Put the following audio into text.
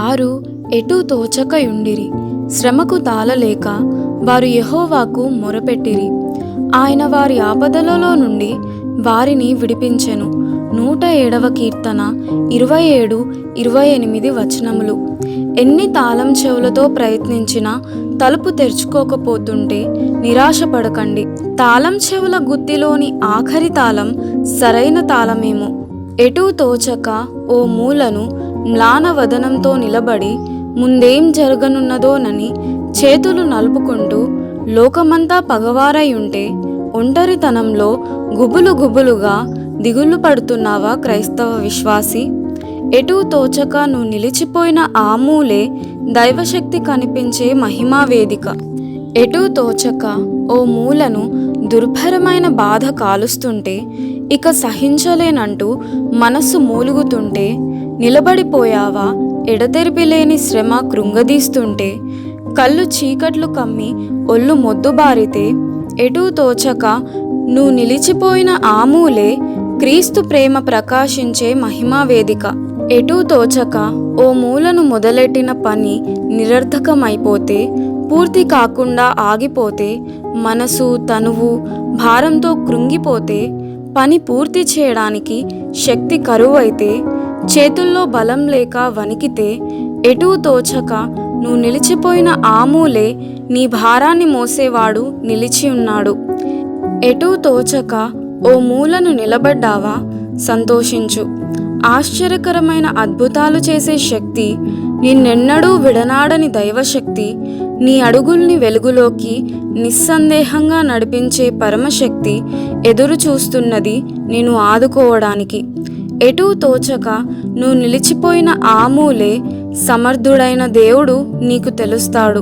వారు ఎటూ తోచకయుండిరి. శ్రమకు తాళలేక వారు యెహోవాకు మొరపెట్టిరి. ఆయన వారి ఆపదలలో నుండి వారిని విడిపించెను. 107వ కీర్తన 27-28 వచనములు. ఎన్ని తాళం చెవులతో ప్రయత్నించినా తలుపు తెరుచుకోకపోతుంటే నిరాశపడకండి. తాళం చెవుల గుత్తిలోని ఆఖరి తాళం సరైన తాళమేమో. ఎటూ తోచక ఓ మూలను మ్లానవదనంతో నిలబడి ముందేం జరగనున్నదోనని చేతులు నలుపుకుంటూ లోకమంతా పగవారై ఉంటే ఒంటరితనంలో గుబులు గుబులుగా దిగులు పడుతున్నావా క్రైస్తవ విశ్వాసి? ఎటూ తోచక నువ్వు నిలిచిపోయిన ఆ మూలే దైవశక్తి కనిపించే మహిమా వేదిక. ఎటూ తోచక ఓ మూలను దుర్భరమైన బాధ కాలుస్తుంటే, ఇక సహించలేనంటూ మనస్సు మూలుగుతుంటే, నిలబడిపోయావా ఎడతెరిపిలేని శ్రమ కృంగదీస్తుంటే, కళ్ళు చీకట్లు కమ్మి ఒళ్ళు మొద్దుబారితే, ఎటూ తోచక నువ్వు నిలిచిపోయిన ఆ మూలే క్రీస్తు ప్రేమ ప్రకాశించే మహిమా వేదిక. ఎటూ తోచక ఓ మూలను మొదలెట్టిన పని నిరర్థకమైపోతే, పూర్తి కాకుండా ఆగిపోతే, మనసు తనువు భారంతో కృంగిపోతే, పని పూర్తి చేయడానికి శక్తి కరువైతే, చేతుల్లో బలం లేక వణికితే, ఎటూ తోచక నువ్వు నిలిచిపోయిన ఆ మూలే నీ భారాన్ని మోసేవాడు నిలిచి ఉన్నాడు. ఎటూ తోచక ఓ మూలను నిలబడ్డావా? సంతోషించు. ఆశ్చర్యకరమైన అద్భుతాలు చేసే శక్తి, నిన్నెన్నడూ విడనాడని దైవశక్తి, నీ అడుగుల్ని వెలుగులోకి నిస్సందేహంగా నడిపించే పరమశక్తి ఎదురు చూస్తున్నది నిన్ను ఆదుకోవడానికి. ఎటూ తోచక నువ్వు నిలిచిపోయిన ఆ మూలే సమర్థుడైన దేవుడు నీకు తెలుస్తాడు.